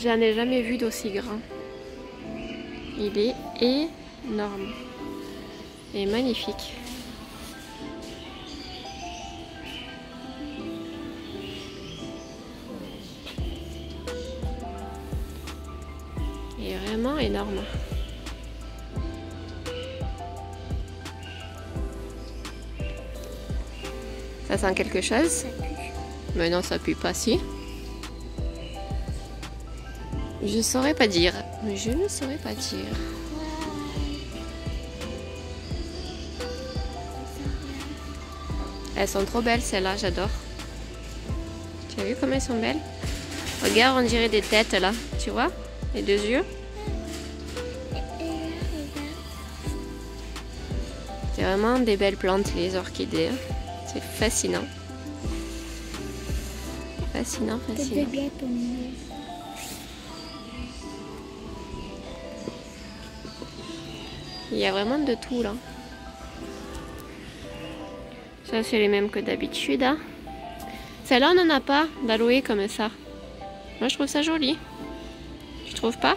J'en ai jamais vu d'aussi grand. Il est énorme et magnifique. Il est vraiment énorme. Ça sent quelque chose? Ça pue. Mais non, ça pue pas, si. Je saurais pas dire. Je ne saurais pas dire. Elles sont trop belles, celles-là, j'adore. Tu as vu comment elles sont belles? Regarde, on dirait des têtes, là. Tu vois? Les deux yeux. C'est vraiment des belles plantes, les orchidées. C'est fascinant. Fascinant, fascinant. Il y a vraiment de tout là. Ça c'est les mêmes que d'habitude. Hein. Celle-là on n'en a pas d'aloe comme ça. Moi je trouve ça joli. Tu trouves pas?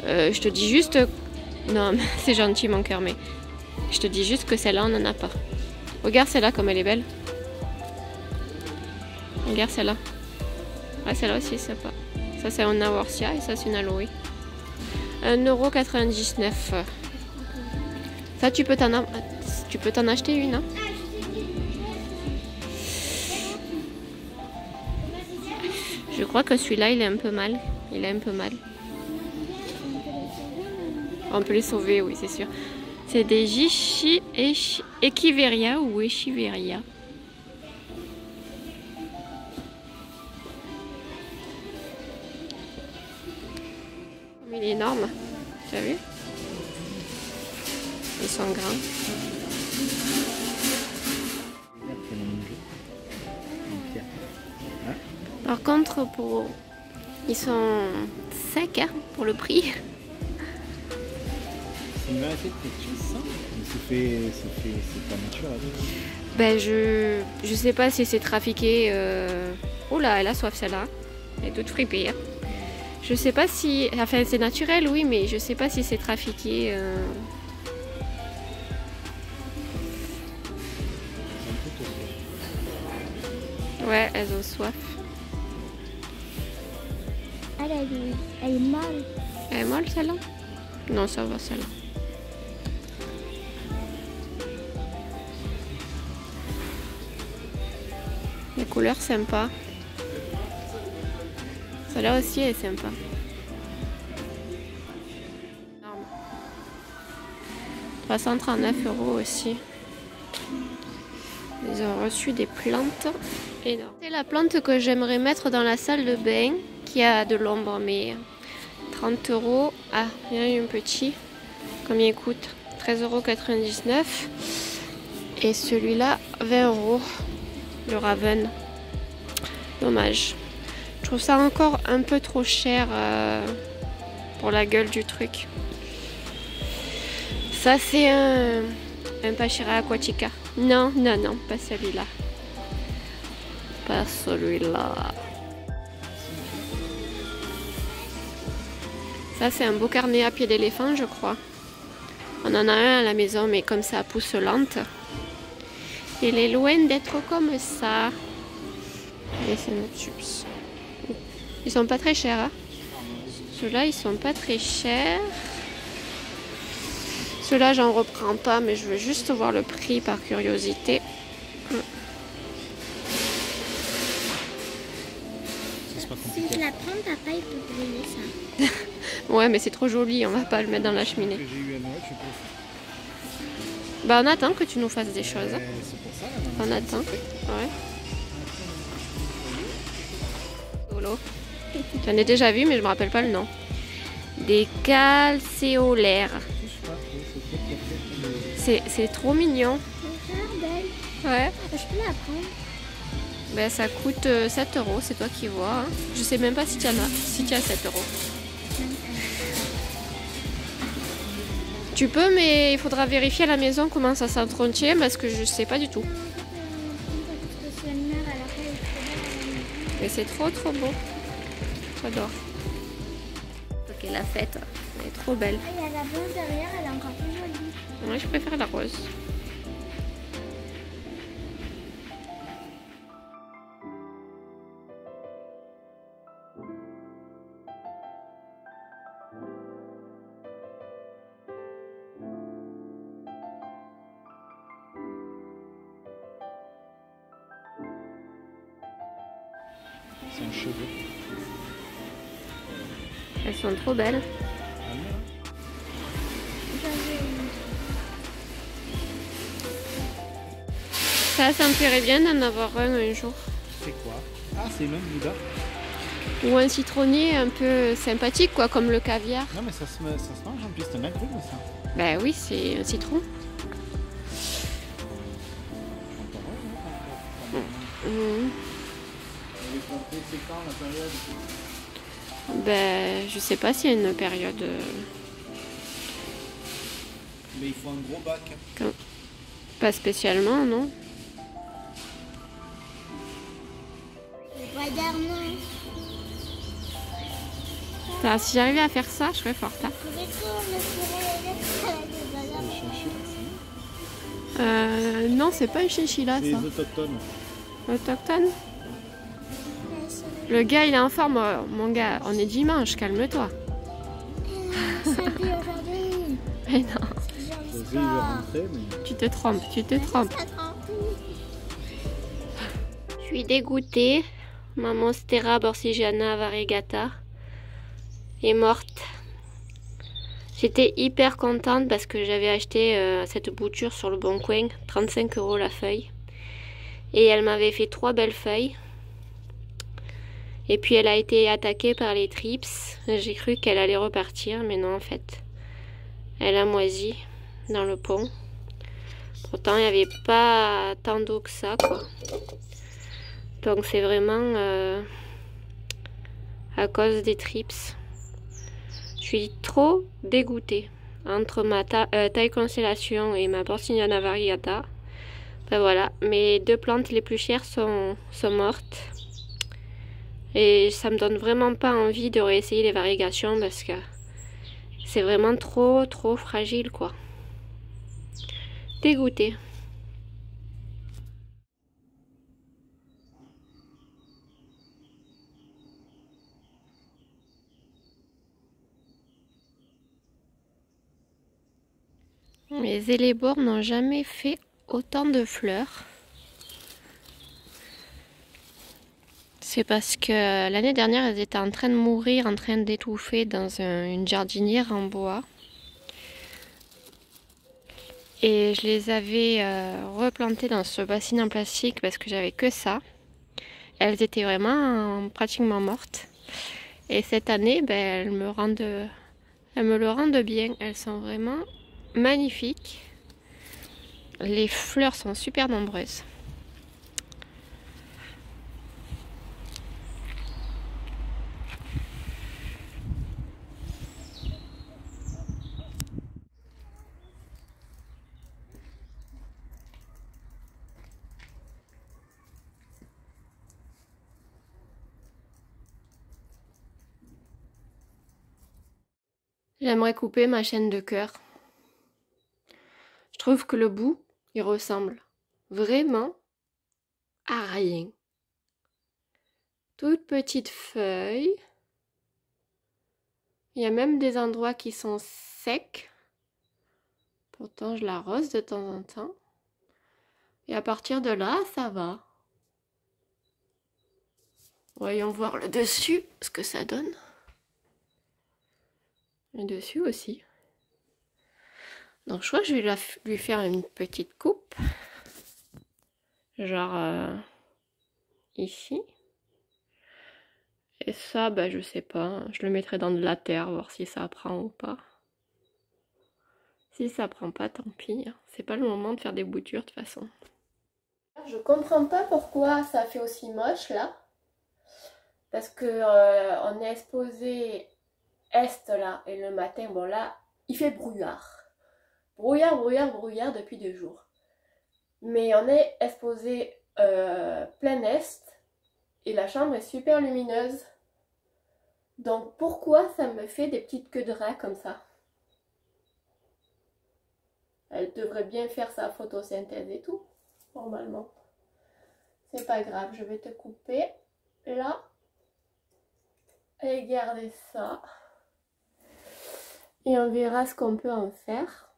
Je te dis juste... Non c'est gentil mon cœur mais... Je te dis juste que celle-là on n'en a pas. Regarde celle-là comme elle est belle. Regarde celle-là. Ah celle-là aussi c'est pas. Ça c'est un aworsia et ça c'est une aloe. 1,99 €. Ça tu peux t'en acheter une hein. Je crois que celui-là il est un peu mal. Il est un peu mal. On peut les sauver, oui c'est sûr. C'est des Echeveria ou Echeveria. Il est énorme. Tu as vu? Ils sont grands. Par contre, ils sont secs hein, pour le prix. C'est une variété de cactus, ça? Mais c'est pas naturel. Ben je sais pas si c'est trafiqué. Oh là, elle a soif celle-là. Elle est toute fripée. Hein. Je sais pas si... Enfin c'est naturel oui, mais je sais pas si c'est trafiqué. Ouais, elles ont soif. Elle est molle. Elle est molle celle-là? Non, ça va celle-là. Les couleurs sympas. Celle-là aussi elle est sympa. 339 € aussi. Ils ont reçu des plantes énormes. C'est la plante que j'aimerais mettre dans la salle de bain qui a de l'ombre, mais 30 €. Ah, il y en a un petit. Combien il coûte? 13,99 €. Et celui-là, 20 €. Le Raven. Dommage. Je trouve ça encore un peu trop cher pour la gueule du truc. Ça, c'est un Pachira aquatica. Non, non, non, pas celui-là. Pas celui-là. Ça, c'est un beau carnet à pied d'éléphant, je crois. On en a un à la maison, mais comme ça pousse lente. Il est loin d'être comme ça. Et c'est notre chips. Ils sont pas très chers. Hein. Ceux-là, ils sont pas très chers. Ceux-là, j'en reprends pas, mais je veux juste voir le prix par curiosité. Si je la prends, papa, il peut brûler ça. Ouais, mais c'est trop joli, on va pas le mettre dans la cheminée. Bah, on attend que tu nous fasses des choses. Hein. On attend. Ouais. Solo. J'en ai déjà vu, mais je me rappelle pas le nom. Des calcéolaires. C'est trop mignon. Ouais. Je peux la prendre. Ben, ça coûte 7 €, c'est toi qui vois. Hein. Je sais même pas si tu en as, si tu as 7 €. Tu peux, mais il faudra vérifier à la maison comment ça s'entretient parce que je sais pas du tout. Et c'est trop beau. J'adore. Ok, la fête, elle est trop belle. Ah, il y a la blanche derrière, elle est encore plus jolie. Moi, je préfère la rose. C'est un cheveu. Elles sont trop belles. Ça me plairait bien d'en avoir un jour. C'est quoi? Ah, c'est le même Bouddha. Ou un citronnier un peu sympathique, quoi, comme le caviar. Non, mais ça se mange en plus, c'est un agrume, ça. Bah oui, c'est un citron. C'est quand la période? Ben, je sais pas s'il y a une période. Mais il faut un gros bac. Pas spécialement, non? Alors, si j'arrivais à faire ça, je serais forte. Hein. Non, c'est pas une chinchilla, ça. C'est les autochtones. Autochtone? Le gars, il est en forme. Mon gars, on est dimanche, calme-toi. Mais non. Il veut rentrer, mais... Tu te trompes, tu te trompes. Je suis dégoûtée. Ma Monstera Borsigiana variegata est morte. J'étais hyper contente parce que j'avais acheté cette bouture sur le Bon Coin, 35 € la feuille. Et elle m'avait fait 3 belles feuilles. Et puis elle a été attaquée par les trips. J'ai cru qu'elle allait repartir, mais non en fait. Elle a moisi dans le pont. Pourtant il n'y avait pas tant d'eau que ça, quoi. Donc c'est vraiment à cause des trips. Je suis trop dégoûtée. Entre ma taille constellation et ma Borsigiana variegata. Ben voilà, mes 2 plantes les plus chères sont mortes. Et ça me donne vraiment pas envie de réessayer les variegations parce que c'est vraiment trop fragile, quoi. Dégoûtée. Mes hellebores n'ont jamais fait autant de fleurs. C'est parce que l'année dernière, elles étaient en train de mourir, en train d'étouffer dans une jardinière en bois. Et je les avais replantées dans ce bassine en plastique parce que j'avais que ça. Elles étaient vraiment pratiquement mortes. Et cette année, ben, elles me le rendent bien. Elles sont vraiment magnifiques. Les fleurs sont super nombreuses. J'aimerais couper ma chaîne de cœur. Je trouve que le bout, il ressemble vraiment à rien. Toute petite feuille. Il y a même des endroits qui sont secs. Pourtant, je l'arrose de temps en temps. Et à partir de là, ça va. Voyons voir le dessus, ce que ça donne. Le dessus aussi. Donc je crois que je vais lui faire une petite coupe. Genre ici. Et ça, bah je sais pas. Je le mettrai dans de la terre, voir si ça prend ou pas. Si ça prend pas, tant pis. C'est pas le moment de faire des boutures de toute façon. Je comprends pas pourquoi ça fait aussi moche là. Parce que on est exposé est là et le matin, bon là, il fait brouillard. Brouillard depuis 2 jours. Mais on est exposé plein est Et la chambre est super lumineuse. Donc pourquoi ça me fait des petites queues de rats comme ça? Elle devrait bien faire sa photosynthèse et tout, normalement. C'est pas grave, je vais te couper là. Et garder ça. Et on verra ce qu'on peut en faire.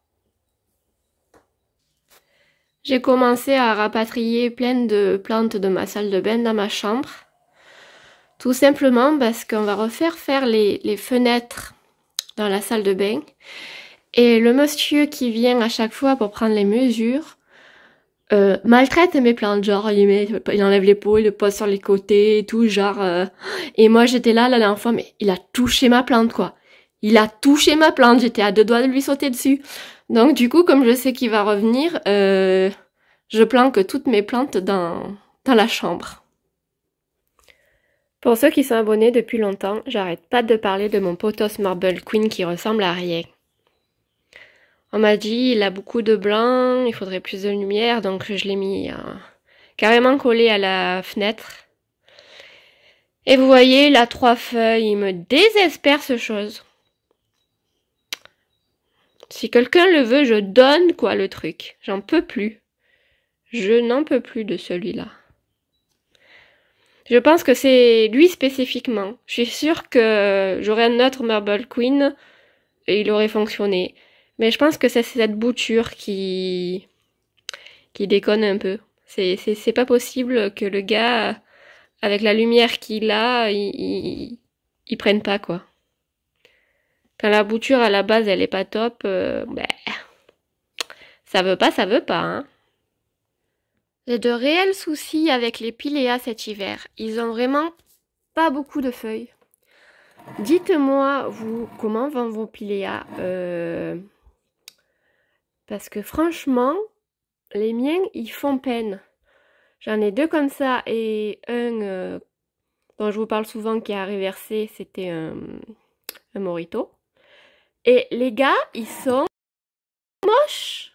J'ai commencé à rapatrier plein de plantes de ma salle de bain dans ma chambre. Tout simplement parce qu'on va refaire faire les fenêtres dans la salle de bain. Et le monsieur qui vient à chaque fois pour prendre les mesures maltraite mes plantes. Genre il enlève les pots, il le pose sur les côtés et tout. Genre et moi j'étais là la dernière fois, mais il a touché ma plante quoi. Il a touché ma plante, j'étais à 2 doigts de lui sauter dessus. Donc du coup, comme je sais qu'il va revenir, je planque toutes mes plantes dans la chambre. Pour ceux qui sont abonnés depuis longtemps, j'arrête pas de parler de mon potos Marble Queen qui ressemble à rien. On m'a dit, il a beaucoup de blanc, il faudrait plus de lumière, donc je l'ai mis carrément collé à la fenêtre. Et vous voyez, il a 3 feuilles, il me désespère ce chose. Si quelqu'un le veut, je donne quoi le truc. J'en peux plus. Je n'en peux plus de celui-là. Je pense que c'est lui spécifiquement. Je suis sûre que j'aurais un autre Marble Queen et il aurait fonctionné. Mais je pense que c'est cette bouture qui déconne un peu. C'est pas possible que le gars, avec la lumière qu'il a, il prenne pas quoi. Quand la bouture à la base elle est pas top, ça veut pas, hein. J'ai de réels soucis avec les piléas cet hiver. Ils ont vraiment pas beaucoup de feuilles. Dites-moi, vous, comment vont vos piléas parce que franchement, les miens, ils font peine. J'en ai 2 comme ça et un dont je vous parle souvent qui a réversé, c'était un Morito. Et les gars, ils sont moches,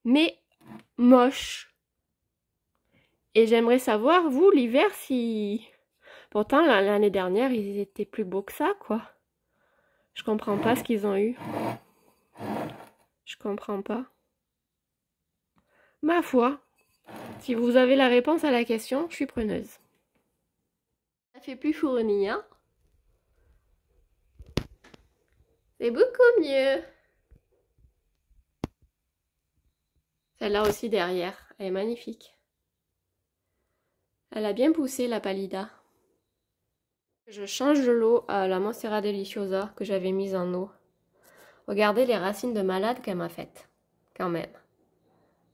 mais moches. Et j'aimerais savoir, vous, l'hiver, si... Pourtant, l'année dernière, ils étaient plus beaux que ça, quoi. Je comprends pas ce qu'ils ont eu. Je comprends pas. Ma foi, si vous avez la réponse à la question, je suis preneuse. Ça fait plus fourni, hein? C'est beaucoup mieux. Celle-là aussi derrière, elle est magnifique. Elle a bien poussé la Pallida. Je change de l'eau à la Monstera Deliciosa que j'avais mise en eau. Regardez les racines de malade qu'elle m'a faites, quand même.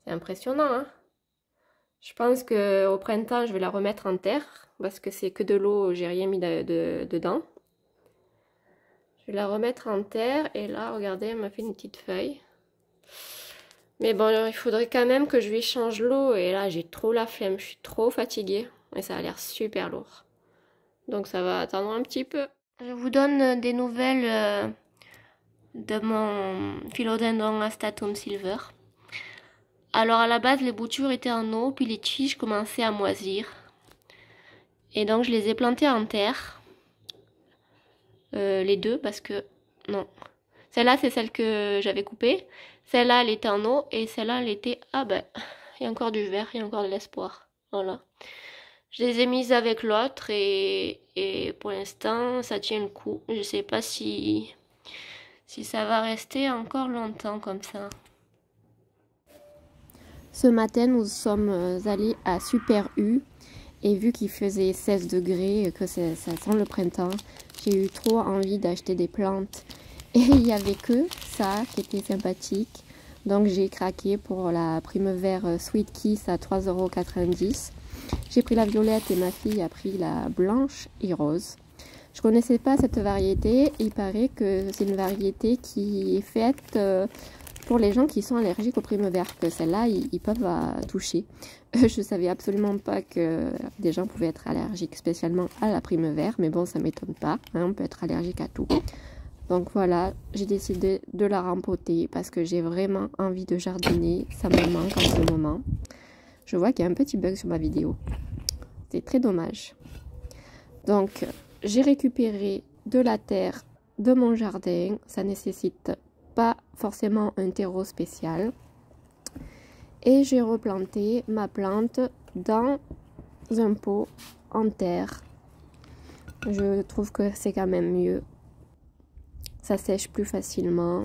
C'est impressionnant, hein? Je pense qu'au printemps, je vais la remettre en terre, parce que c'est que de l'eau, j'ai rien mis dedans. Je vais la remettre en terre, et là, regardez, elle m'a fait une petite feuille. Mais bon, il faudrait quand même que je lui change l'eau, et là, j'ai trop la flemme, je suis trop fatiguée, et ça a l'air super lourd. Donc ça va attendre un petit peu. Je vous donne des nouvelles de mon Philodendron Astatum Silver. Alors à la base les boutures étaient en eau, puis les tiges commençaient à moisir. Et donc je les ai plantées en terre. Les 2 parce que... Non. Celle-là c'est celle que j'avais coupée. Celle-là elle était en eau et celle-là elle était... Ah ben, il y a encore du vert, il y a encore de l'espoir. Voilà. Je les ai mises avec l'autre et pour l'instant ça tient le coup. Je sais pas si ça va rester encore longtemps comme ça. Ce matin nous sommes allés à Super U et vu qu'il faisait 16 degrés, que ça sent le printemps, j'ai eu trop envie d'acheter des plantes. Et il n'y avait que ça qui était sympathique. Donc j'ai craqué pour la Primevère Sweet Kiss à 3,90 €. J'ai pris la violette et ma fille a pris la blanche et rose. Je connaissais pas cette variété. Il paraît que c'est une variété qui est faite pour les gens qui sont allergiques aux primevères. Que celle-là, ils peuvent toucher. Je savais absolument pas que des gens pouvaient être allergiques spécialement à la primevère. Mais bon, ça m'étonne pas. Hein, on peut être allergique à tout. Donc voilà, j'ai décidé de la rempoter parce que j'ai vraiment envie de jardiner. Ça me manque en ce moment. Je vois qu'il y a un petit bug sur ma vidéo. C'est très dommage. Donc j'ai récupéré de la terre de mon jardin, ça nécessite pas forcément un terreau spécial. Et j'ai replanté ma plante dans un pot en terre. Je trouve que c'est quand même mieux. Ça sèche plus facilement.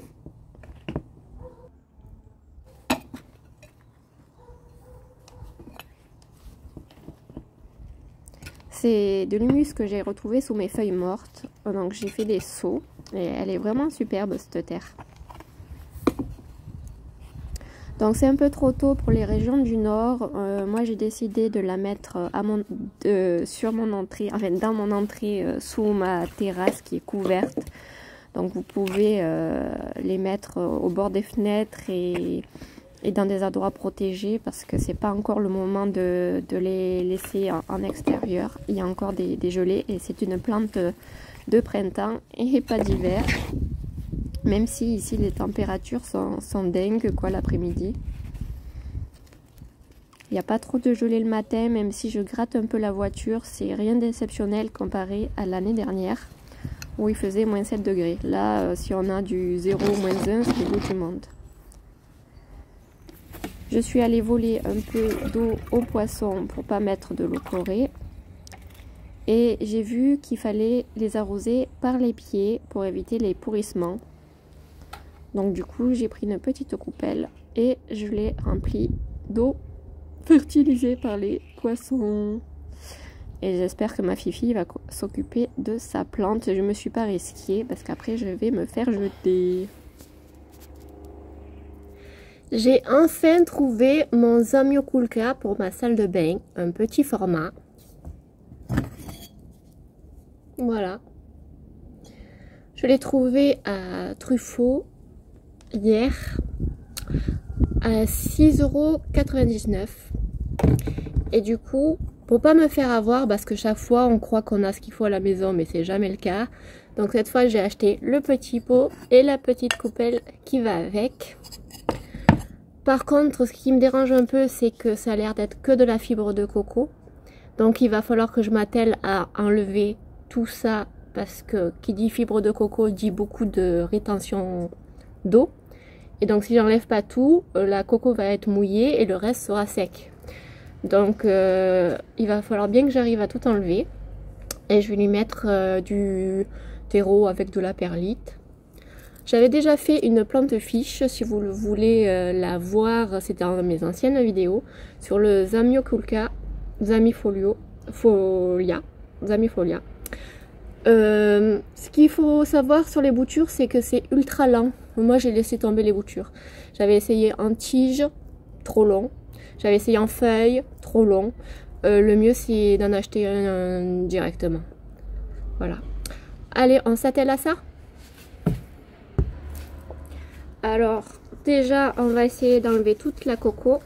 C'est de l'humus que j'ai retrouvé sous mes feuilles mortes. Donc j'ai fait des seaux. Et elle est vraiment superbe cette terre. Donc c'est un peu trop tôt pour les régions du nord. Moi j'ai décidé de la mettre sur mon entrée, enfin dans mon entrée sous ma terrasse qui est couverte. Donc vous pouvez les mettre au bord des fenêtres et dans des endroits protégés parce que c'est pas encore le moment de les laisser en extérieur. Il y a encore des gelées et c'est une plante de printemps et pas d'hiver. Même si ici les températures sont dingues quoi l'après-midi. Il n'y a pas trop de gelée le matin, même si je gratte un peu la voiture, c'est rien d'exceptionnel comparé à l'année dernière où il faisait moins 7 degrés. Là, si on a du 0 ou moins 1, c'est le bout du monde. Je suis allée voler un peu d'eau aux poissons pour pas mettre de l'eau chlorée. Et j'ai vu qu'il fallait les arroser par les pieds pour éviter les pourrissements. Donc du coup, j'ai pris une petite coupelle et je l'ai remplie d'eau fertilisée par les poissons. Et j'espère que ma fifi va s'occuper de sa plante. Je me suis pas risquée parce qu'après je vais me faire jeter. J'ai enfin trouvé mon Zamioculca pour ma salle de bain. Un petit format. Voilà. Je l'ai trouvé à Truffaut hier à 6,99 €. Et du coup, pour pas me faire avoir, parce que chaque fois on croit qu'on a ce qu'il faut à la maison, mais c'est jamais le cas. Donc cette fois j'ai acheté le petit pot et la petite coupelle qui va avec. Par contre, ce qui me dérange un peu, c'est que ça a l'air d'être que de la fibre de coco. Donc il va falloir que je m'attelle à enlever tout ça, parce que qui dit fibre de coco dit beaucoup de rétention d'eau. Et donc si j'enlève pas tout, la coco va être mouillée et le reste sera sec. Donc il va falloir bien que j'arrive à tout enlever. Et je vais lui mettre du terreau avec de la perlite. J'avais déjà fait une plante fiche, si vous le voulez la voir, c'était dans mes anciennes vidéos, sur le Zamioculca Zamifolia. Ce qu'il faut savoir sur les boutures, c'est que c'est ultra lent. Moi j'ai laissé tomber les boutures. J'avais essayé en tige, trop long. J'avais essayé en feuille, trop long. Le mieux c'est d'en acheter un directement. Voilà. Allez, on s'attelle à ça. Alors déjà on va essayer d'enlever toute la coco.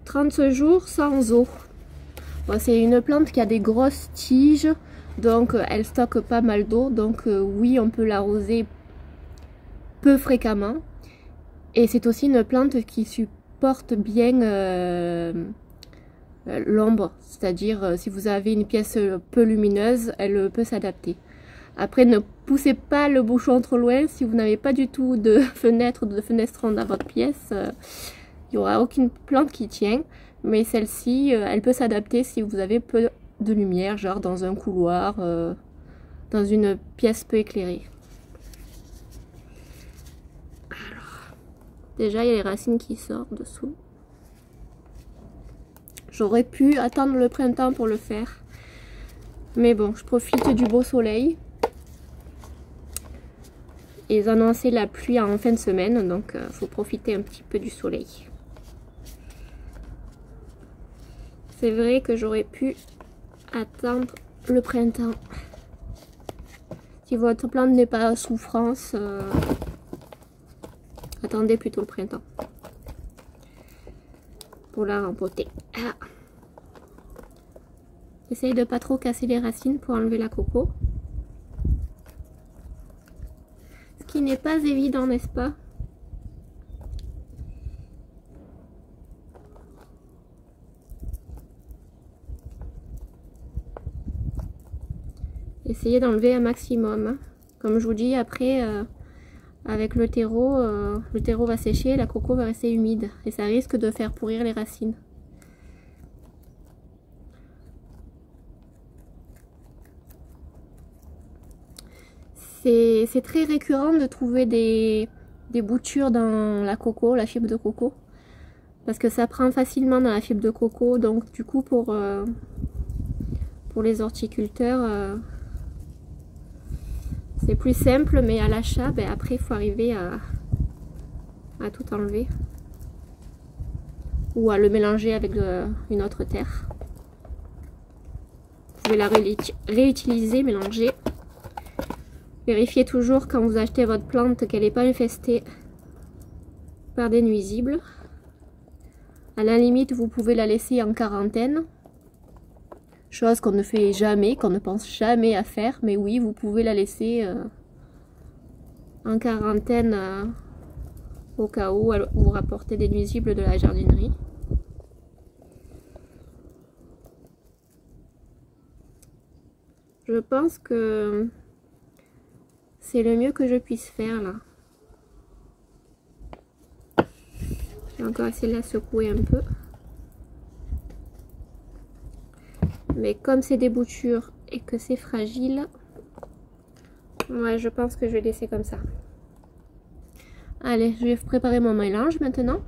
30 jours sans eau. Bon, c'est une plante qui a des grosses tiges, donc elle stocke pas mal d'eau, donc oui on peut l'arroser peu fréquemment. Et c'est aussi une plante qui supporte bien l'ombre, c'est-à-dire si vous avez une pièce peu lumineuse, elle peut s'adapter. Après, ne poussez pas le bouchon trop loin. Si vous n'avez pas du tout de fenêtre ou de fenestron dans votre pièce, il n'y aura aucune plante qui tient. Mais celle-ci, elle peut s'adapter si vous avez peu de lumière, genre dans un couloir, dans une pièce peu éclairée. Alors, déjà, il y a les racines qui sortent dessous. J'aurais pu attendre le printemps pour le faire. Mais bon, je profite du beau soleil. Ils annonçaient la pluie en fin de semaine, donc faut profiter un petit peu du soleil. C'est vrai que j'aurais pu attendre le printemps. Si votre plante n'est pas en souffrance, attendez plutôt le printemps pour la rempoter. Ah. Essaye de pas trop casser les racines pour enlever la coco. Ce qui n'est pas évident, n'est-ce pas? essayez d'enlever un maximum. Comme je vous dis, après, avec le terreau va sécher, la coco va rester humide et ça risque de faire pourrir les racines. C'est très récurrent de trouver des boutures dans la coco, la fibre de coco, parce que ça prend facilement dans la fibre de coco, donc du coup pour les horticulteurs c'est plus simple, mais à l'achat, ben après il faut arriver à tout enlever ou à le mélanger avec une autre terre. Vous pouvez la réutiliser, mélanger. Vérifiez toujours quand vous achetez votre plante qu'elle n'est pas infestée par des nuisibles. À la limite, vous pouvez la laisser en quarantaine. Chose qu'on ne fait jamais, qu'on ne pense jamais à faire. Mais oui, vous pouvez la laisser en quarantaine au cas où vous rapportez des nuisibles de la jardinerie. Je pense que c'est le mieux que je puisse faire là. J'ai encore essayé de la secouer un peu. Mais comme c'est des boutures et que c'est fragile, ouais, je pense que je vais laisser comme ça. Allez, je vais préparer mon mélange maintenant.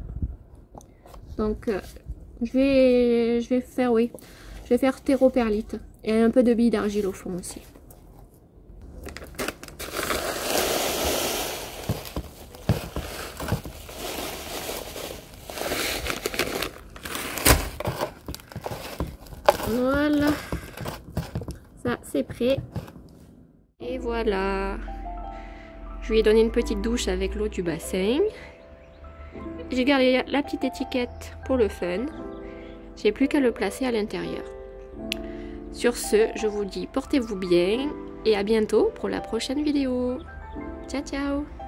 Donc, je vais faire terreau perlite et un peu de billes d'argile au fond aussi. Voilà, ça c'est prêt. Et voilà, je lui ai donné une petite douche avec l'eau du bassin. J'ai gardé la petite étiquette pour le fun. J'ai plus qu'à le placer à l'intérieur. Sur ce, je vous dis portez-vous bien et à bientôt pour la prochaine vidéo. Ciao ciao.